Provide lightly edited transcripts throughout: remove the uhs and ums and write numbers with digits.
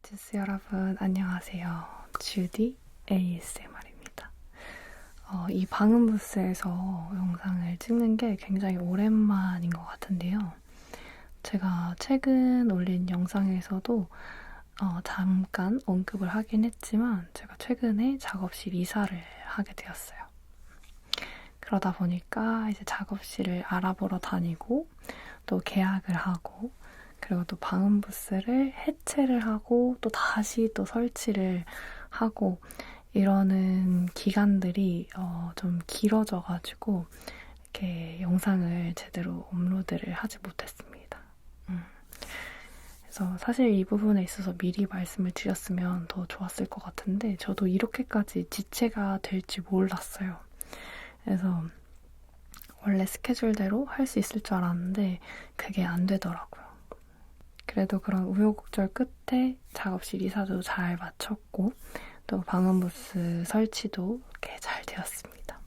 주스 여러분 안녕하세요. 주디 ASMR입니다. 이 방음 부스에서 영상을 찍는 게 굉장히 오랜만인 것 같은데요. 제가 최근 올린 영상에서도 잠깐 언급을 하긴 했지만 제가 최근에 작업실 이사를 하게 되었어요. 그러다 보니까 이제 작업실을 알아보러 다니고 또 계약을 하고 그리고 또 방음 부스를 해체를 하고 또 다시 또 설치를 하고 이러는 기간들이 좀 길어져가지고 이렇게 영상을 제대로 업로드를 하지 못했습니다. 그래서 사실 이 부분에 있어서 미리 말씀을 드렸으면 더 좋았을 것 같은데 저도 이렇게까지 지체가 될지 몰랐어요. 그래서 원래 스케줄대로 할 수 있을 줄 알았는데 그게 안 되더라고요. 그래도 그런 우여곡절 끝에 작업실 이사도 잘 마쳤고 또 방음부스 설치도 이렇게 잘 되었습니다.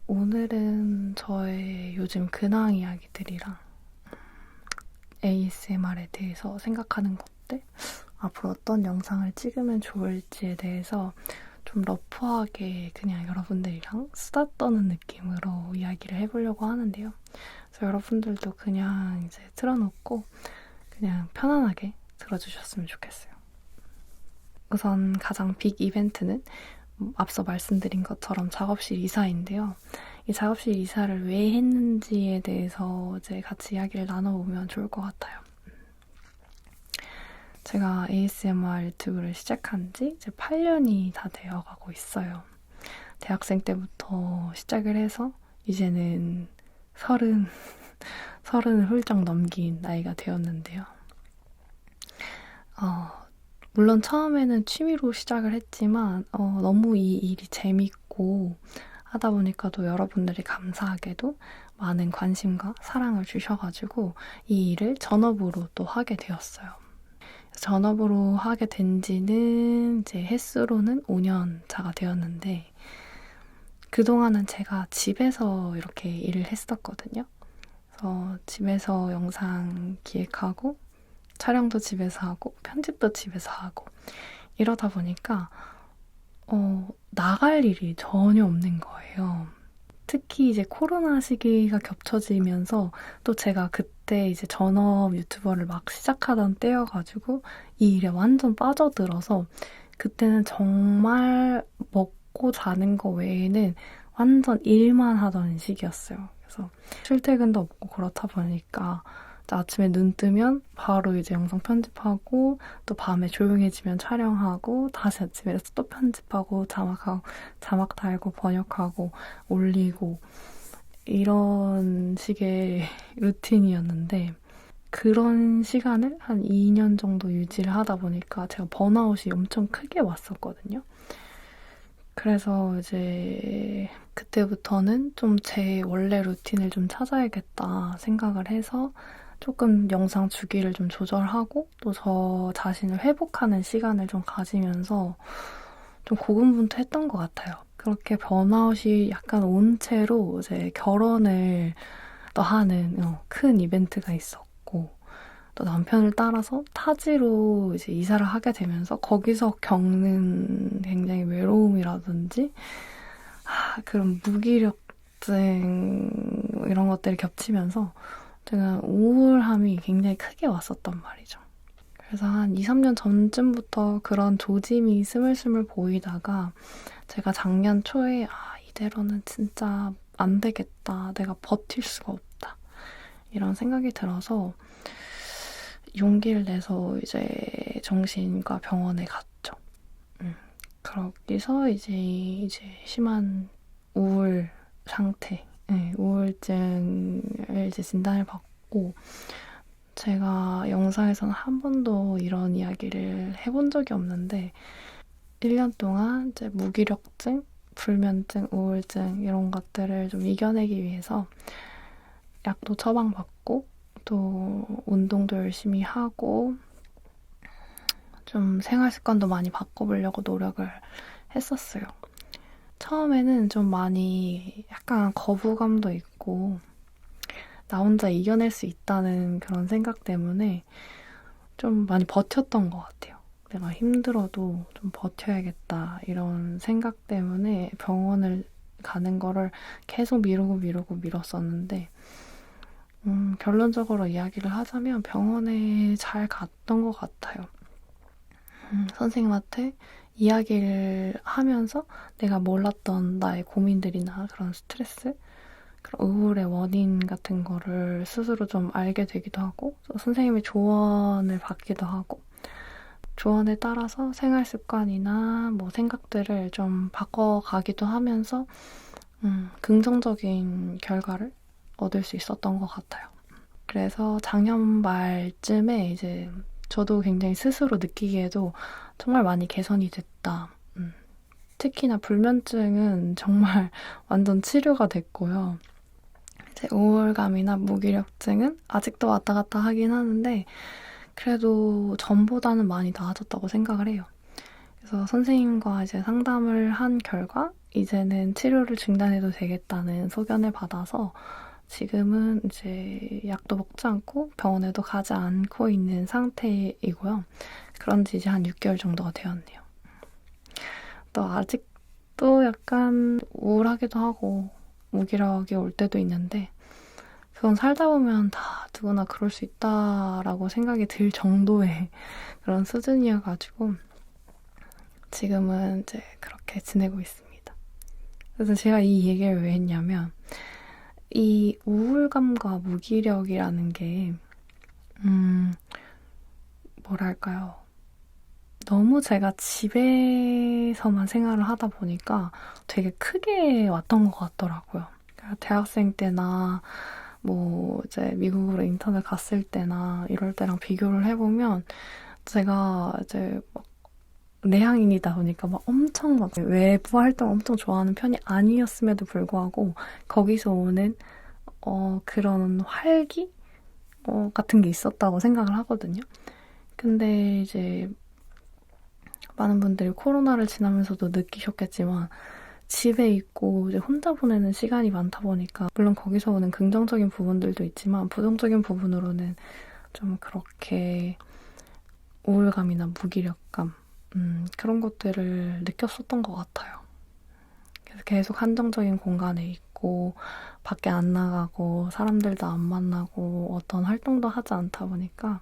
오늘은 저의 요즘 근황 이야기들이랑 ASMR에 대해서 생각하는 것들, 앞으로 어떤 영상을 찍으면 좋을지에 대해서 좀 러프하게 그냥 여러분들이랑 수다 떠는 느낌으로 이야기를 해보려고 하는데요. 그래서 여러분들도 그냥 이제 틀어놓고 그냥 편안하게 들어주셨으면 좋겠어요. 우선 가장 빅 이벤트는 앞서 말씀드린 것처럼 작업실 이사인데요. 이 작업실 이사를 왜 했는지에 대해서 이제 같이 이야기를 나눠보면 좋을 것 같아요. 제가 ASMR 유튜브를 시작한 지 이제 8년이 다 되어가고 있어요. 대학생 때부터 시작을 해서 이제는 30을 훌쩍 넘긴 나이가 되었는데요. 물론 처음에는 취미로 시작을 했지만 너무 이 일이 재밌고 하다 보니까 또 여러분들이 감사하게도 많은 관심과 사랑을 주셔가지고 이 일을 전업으로 또 하게 되었어요. 전업으로 하게 된 지는 이제 횟수로는 5년 차가 되었는데 그동안은 제가 집에서 이렇게 일을 했었거든요. 그래서 집에서 영상 기획하고 촬영도 집에서 하고 편집도 집에서 하고 이러다 보니까 나갈 일이 전혀 없는 거예요. 특히 이제 코로나 시기가 겹쳐지면서 또 제가 그때 이제 전업 유튜버를 막 시작하던 때여가지고 이 일에 완전 빠져들어서 그때는 정말 먹고 자는 거 외에는 완전 일만 하던 시기였어요. 그래서 출퇴근도 없고 그렇다 보니까 아침에 눈 뜨면 바로 이제 영상 편집하고 또 밤에 조용해지면 촬영하고 다시 아침에 일어나서 또 편집하고 자막 달고 번역하고 올리고 이런 식의 루틴이었는데 그런 시간을 한 2년 정도 유지를 하다 보니까 제가 번아웃이 엄청 크게 왔었거든요. 그래서 이제 그때부터는 좀 제 원래 루틴을 좀 찾아야겠다 생각을 해서 조금 영상 주기를 좀 조절하고 또 저 자신을 회복하는 시간을 좀 가지면서 좀 고군분투했던 것 같아요. 그렇게 번아웃이 약간 온 채로 이제 결혼을 또 하는 큰 이벤트가 있었고 또 남편을 따라서 타지로 이제 이사를 하게 되면서 거기서 겪는 굉장히 외로움이라든지 그런 무기력증 이런 것들이 겹치면서 제가 우울함이 굉장히 크게 왔었단 말이죠. 그래서 한 2, 3년 전쯤부터 그런 조짐이 스물스물 보이다가 제가 작년 초에 이대로는 진짜 안 되겠다. 내가 버틸 수가 없다. 이런 생각이 들어서 용기를 내서 이제 정신과 병원에 갔죠. 거기서 이제 심한 우울 상태, 우울증을 이제 진단을 받고 제가 영상에서는 한 번도 이런 이야기를 해본 적이 없는데 1년 동안 이제 무기력증, 불면증, 우울증 이런 것들을 좀 이겨내기 위해서 약도 처방받고 또 운동도 열심히 하고 좀 생활 습관도 많이 바꿔보려고 노력을 했었어요. 처음에는 좀 많이 약간 거부감도 있고 나 혼자 이겨낼 수 있다는 그런 생각 때문에 좀 많이 버텼던 것 같아요. 내가 힘들어도 좀 버텨야겠다 이런 생각 때문에 병원을 가는 거를 계속 미루고 미뤘었는데 결론적으로 이야기를 하자면 병원에 잘 갔던 것 같아요. 선생님한테 이야기를 하면서 내가 몰랐던 나의 고민들이나 그런 스트레스, 그런 우울의 원인 같은 거를 스스로 좀 알게 되기도 하고 선생님의 조언을 받기도 하고 조언에 따라서 생활 습관이나 뭐 생각들을 좀 바꿔가기도 하면서 긍정적인 결과를 얻을 수 있었던 것 같아요. 그래서 작년 말쯤에 이제 저도 굉장히 스스로 느끼기에도 정말 많이 개선이 됐다. 특히나 불면증은 정말 완전 치료가 됐고요. 이제 우울감이나 무기력증은 아직도 왔다 갔다 하긴 하는데 그래도 전보다는 많이 나아졌다고 생각을 해요. 그래서 선생님과 이제 상담을 한 결과 이제는 치료를 중단해도 되겠다는 소견을 받아서 지금은 이제 약도 먹지 않고 병원에도 가지 않고 있는 상태이고요. 그런 지 이제 한 6개월 정도가 되었네요. 또 아직도 약간 우울하기도 하고 무기력이 올 때도 있는데 그건 살다 보면 다 누구나 그럴 수 있다라고 생각이 들 정도의 그런 수준이어가지고 지금은 이제 그렇게 지내고 있습니다. 그래서 제가 이 얘기를 왜 했냐면 이 우울감과 무기력이라는 게 뭐랄까요. 너무 제가 집에서만 생활을 하다 보니까 되게 크게 왔던 것 같더라고요. 그러니까 대학생 때나 뭐 이제 미국으로 인턴을 갔을 때나 이럴 때랑 비교를 해보면 제가 이제 막 내향인이다 보니까 막 엄청 막 외부 활동 엄청 좋아하는 편이 아니었음에도 불구하고 거기서 오는 그런 활기 같은 게 있었다고 생각을 하거든요. 근데 이제 많은 분들이 코로나를 지나면서도 느끼셨겠지만 집에 있고 이제 혼자 보내는 시간이 많다 보니까 물론 거기서 오는 긍정적인 부분들도 있지만 부정적인 부분으로는 좀 그렇게 우울감이나 무기력감 그런 것들을 느꼈었던 것 같아요. 그래서 계속 한정적인 공간에 있고 밖에 안 나가고 사람들도 안 만나고 어떤 활동도 하지 않다 보니까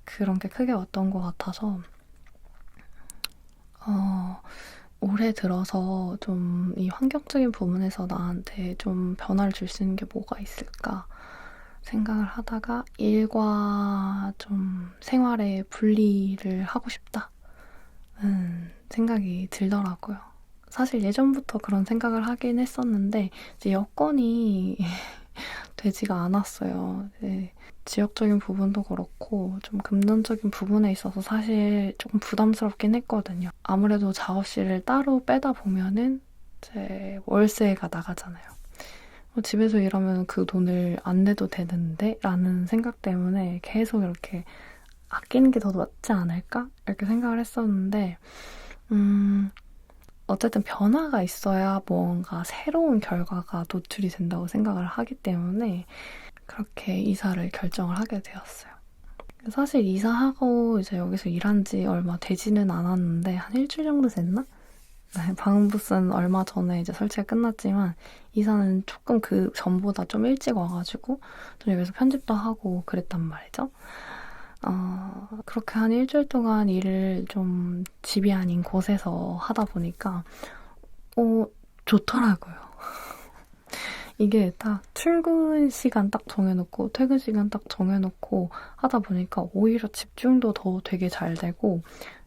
그런 게 크게 왔던 것 같아서 올해 들어서 좀 이 환경적인 부분에서 나한테 좀 변화를 줄 수 있는 게 뭐가 있을까 생각을 하다가 일과 좀 생활의 분리를 하고 싶다 생각이 들더라고요. 사실 예전부터 그런 생각을 하긴 했었는데 이제 여건이 되지가 않았어요. 이제 지역적인 부분도 그렇고 좀 금전적인 부분에 있어서 사실 조금 부담스럽긴 했거든요. 아무래도 작업실을 따로 빼다 보면은 이제 월세가 나가잖아요. 집에서 일하면 그 돈을 안 내도 되는데 라는 생각 때문에 계속 이렇게 아끼는 게 더 낫지 않을까? 이렇게 생각을 했었는데 어쨌든 변화가 있어야 뭔가 새로운 결과가 노출이 된다고 생각을 하기 때문에 그렇게 이사를 결정을 하게 되었어요. 사실 이사하고 이제 여기서 일한 지 얼마 되지는 않았는데 한 일주일 정도 됐나? 네, 방음부스는 얼마 전에 이제 설치가 끝났지만 이사는 조금 그 전보다 좀 일찍 와가지고 좀 여기서 편집도 하고 그랬단 말이죠. 그렇게 한 일주일 동안 일을 좀 집이 아닌 곳에서 하다 보니까 좋더라고요. 이게 딱 출근 시간 딱 정해놓고 퇴근 시간 딱 정해놓고 하다 보니까 오히려 집중도 더 되게 잘 되고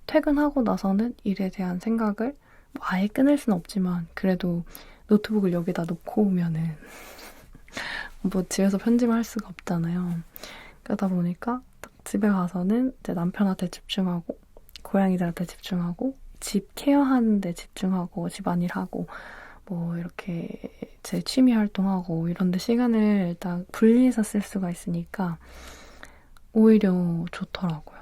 퇴근하고 나서는 일에 대한 생각을 뭐 아예 끊을 순 없지만 그래도 노트북을 여기다 놓고 오면은 뭐 집에서 편집을 할 수가 없잖아요. 그러다 보니까 딱 집에 가서는 이제 남편한테 집중하고 고양이들한테 집중하고 집 케어하는 데 집중하고 집안일하고 뭐 이렇게 제 취미 활동하고 이런 데 시간을 일단 분리해서 쓸 수가 있으니까 오히려 좋더라고요.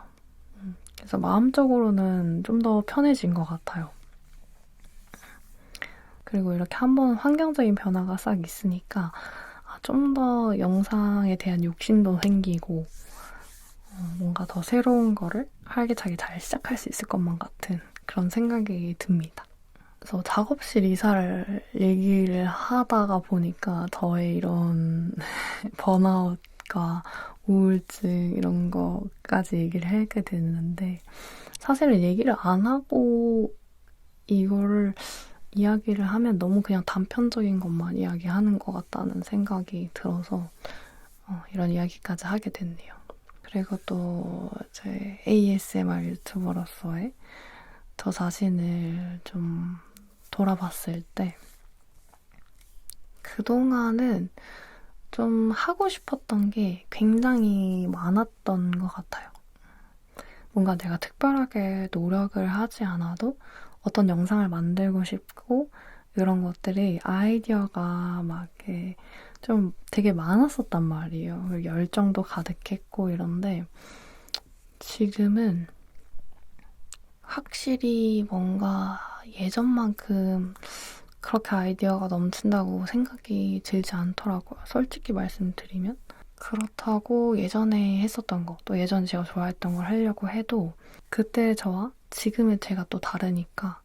그래서 마음적으로는 좀 더 편해진 것 같아요. 그리고 이렇게 한번 환경적인 변화가 싹 있으니까 좀 더 영상에 대한 욕심도 생기고 뭔가 더 새로운 거를 활기차게 잘 시작할 수 있을 것만 같은 그런 생각이 듭니다. 그래서 작업실 이사를 얘기를 하다가 보니까 저의 이런 번아웃과 우울증 이런 거까지 얘기를 하게 됐는데 사실은 얘기를 안 하고 이거를 이야기를 하면 너무 그냥 단편적인 것만 이야기하는 것 같다는 생각이 들어서 이런 이야기까지 하게 됐네요. 그리고 또 제 ASMR 유튜버로서의 저 자신을 좀 돌아봤을 때 그동안은 좀 하고 싶었던 게 굉장히 많았던 것 같아요. 뭔가 내가 특별하게 노력을 하지 않아도 어떤 영상을 만들고 싶고 이런 것들이 아이디어가 막 이렇게 좀 되게 많았었단 말이에요. 열정도 가득했고 이런데 지금은 확실히 뭔가 예전만큼 그렇게 아이디어가 넘친다고 생각이 들지 않더라고요. 솔직히 말씀드리면. 그렇다고 예전에 했었던 거, 또 예전에 제가 좋아했던 걸 하려고 해도 그때 저와 지금의 제가 또 다르니까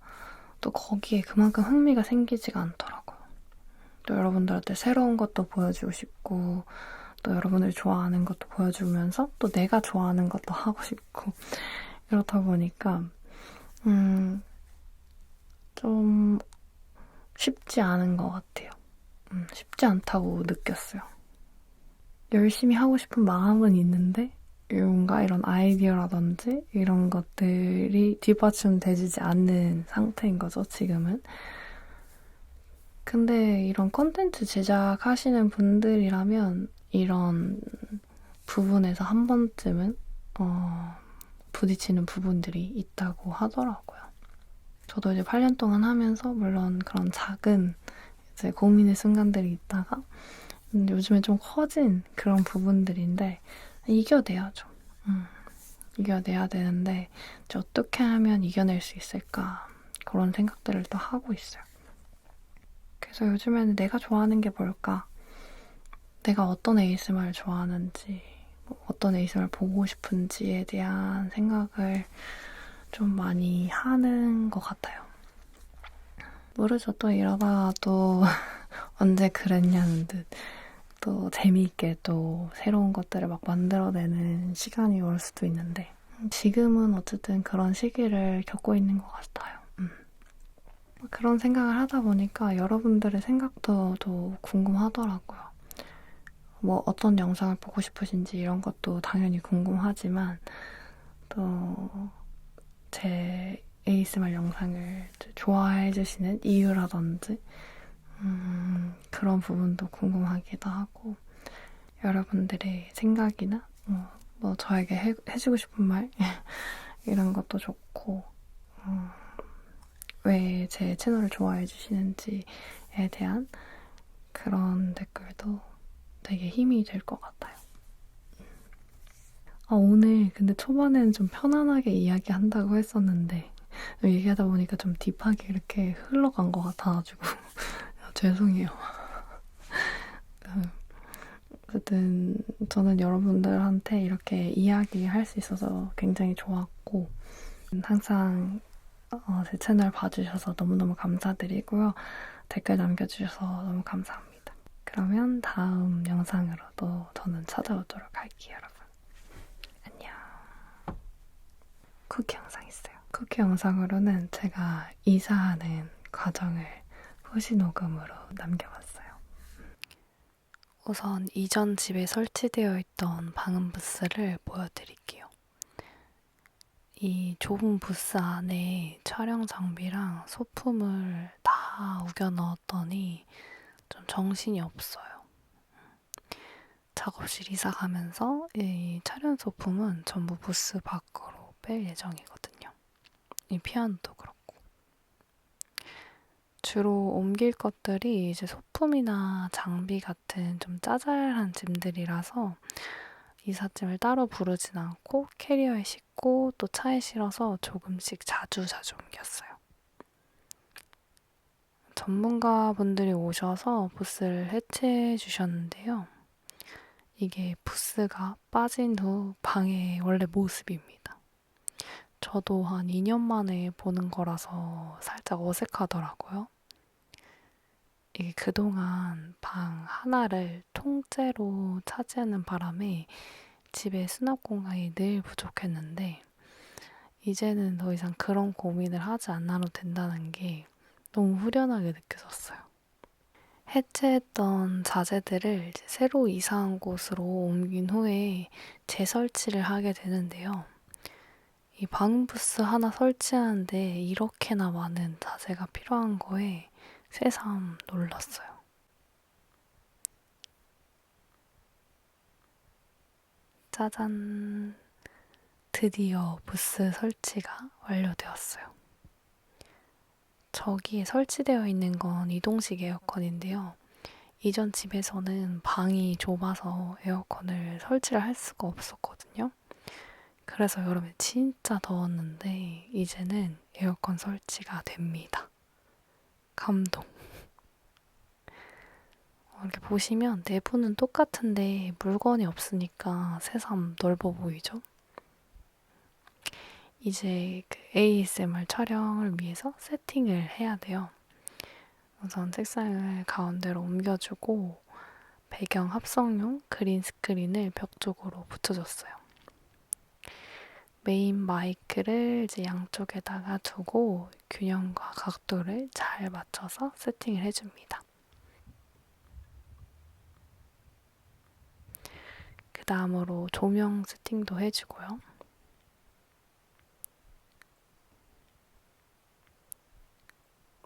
또 거기에 그만큼 흥미가 생기지가 않더라고요. 또 여러분들한테 새로운 것도 보여주고 싶고 또 여러분들이 좋아하는 것도 보여주면서 또 내가 좋아하는 것도 하고 싶고 이렇다 보니까 좀 쉽지 않은 것 같아요. 쉽지 않다고 느꼈어요. 열심히 하고 싶은 마음은 있는데 뭔가 이런 아이디어라든지 이런 것들이 뒷받침되지 않는 상태인 거죠, 지금은. 근데 이런 콘텐츠 제작하시는 분들이라면 이런 부분에서 한 번쯤은 부딪히는 부분들이 있다고 하더라고요. 저도 이제 8년 동안 하면서 물론 그런 작은 이제 고민의 순간들이 있다가 요즘에 좀 커진 그런 부분들인데 이겨내야죠. 이겨내야 되는데 이제 어떻게 하면 이겨낼 수 있을까 그런 생각들을 또 하고 있어요. 그래서 요즘에는 내가 좋아하는 게 뭘까? 내가 어떤 ASMR을 좋아하는지 어떤 ASMR을 보고 싶은지에 대한 생각을 좀 많이 하는 것 같아요. 모르죠. 또 이러다가 또 언제 그랬냐는 듯 또 재미있게 또 새로운 것들을 막 만들어내는 시간이 올 수도 있는데 지금은 어쨌든 그런 시기를 겪고 있는 것 같아요. 그런 생각을 하다 보니까 여러분들의 생각도 또 궁금하더라고요. 뭐 어떤 영상을 보고 싶으신지 이런 것도 당연히 궁금하지만 또 제 ASMR 영상을 좋아해 주시는 이유라든지 그런 부분도 궁금하기도 하고 여러분들의 생각이나 뭐 저에게 해주고 싶은 말 이런 것도 좋고 왜 제 채널을 좋아해 주시는지에 대한 그런 댓글도 되게 힘이 될 것 같아요. 오늘 근데 초반에는 좀 편안하게 이야기한다고 했었는데 얘기하다 보니까 좀 딥하게 이렇게 흘러간 것 같아가지고 죄송해요. 어쨌든 저는 여러분들한테 이렇게 이야기할 수 있어서 굉장히 좋았고 항상 제 채널 봐주셔서 너무너무 감사드리고요. 댓글 남겨주셔서 너무 감사합니다. 그러면 다음 영상으로도 저는 찾아오도록 할게요, 여러분. 안녕. 쿠키 영상 있어요. 쿠키 영상으로는 제가 이사하는 과정을 후시 녹음으로 남겨봤어요. 우선 이전 집에 설치되어 있던 방음 부스를 보여드릴게요. 이 좁은 부스 안에 촬영 장비랑 소품을 다 우겨 넣었더니 좀 정신이 없어요. 작업실 이사 가면서 이 촬영 소품은 전부 부스 밖으로 뺄 예정이거든요. 이 피아노도 그렇고. 주로 옮길 것들이 이제 소품이나 장비 같은 좀 짜잘한 짐들이라서 이삿짐을 따로 부르진 않고 캐리어에 싣고 또 차에 실어서 조금씩 자주 옮겼어요. 전문가분들이 오셔서 부스를 해체해 주셨는데요. 이게 부스가 빠진 후 방의 원래 모습입니다. 저도 한 2년 만에 보는 거라서 살짝 어색하더라고요. 이게 그동안 방 하나를 통째로 차지하는 바람에 집에 수납 공간이 늘 부족했는데 이제는 더 이상 그런 고민을 하지 않아도 된다는 게 너무 후련하게 느껴졌어요. 해체했던 자재들을 이제 새로 이사한 곳으로 옮긴 후에 재설치를 하게 되는데요. 이 방 부스 하나 설치하는데 이렇게나 많은 자재가 필요한 거에 새삼 놀랐어요. 짜잔! 드디어 부스 설치가 완료되었어요. 저기에 설치되어 있는 건 이동식 에어컨인데요. 이전 집에서는 방이 좁아서 에어컨을 설치를 할 수가 없었거든요. 그래서 여름에 진짜 더웠는데 이제는 에어컨 설치가 됩니다. 감동. 이렇게 보시면 내부는 똑같은데 물건이 없으니까 새삼 넓어 보이죠? 이제 그 ASMR 촬영을 위해서 세팅을 해야 돼요. 우선 책상을 가운데로 옮겨주고 배경 합성용 그린 스크린을 벽 쪽으로 붙여줬어요. 메인 마이크를 이제 양쪽에다가 두고 균형과 각도를 잘 맞춰서 세팅을 해줍니다. 그 다음으로 조명 세팅도 해주고요.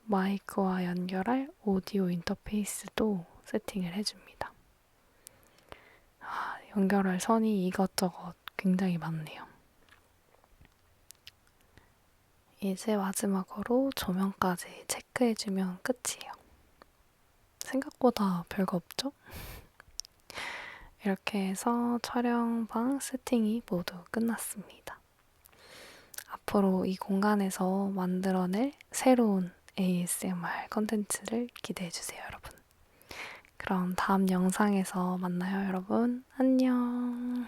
마이크와 연결할 오디오 인터페이스도 세팅을 해줍니다. 연결할 선이 이것저것 굉장히 많네요. 이제 마지막으로 조명까지 체크해주면 끝이에요. 생각보다 별거 없죠? 이렇게 해서 촬영방 세팅이 모두 끝났습니다. 앞으로 이 공간에서 만들어낼 새로운 ASMR 컨텐츠를 기대해주세요, 여러분. 그럼 다음 영상에서 만나요, 여러분. 안녕.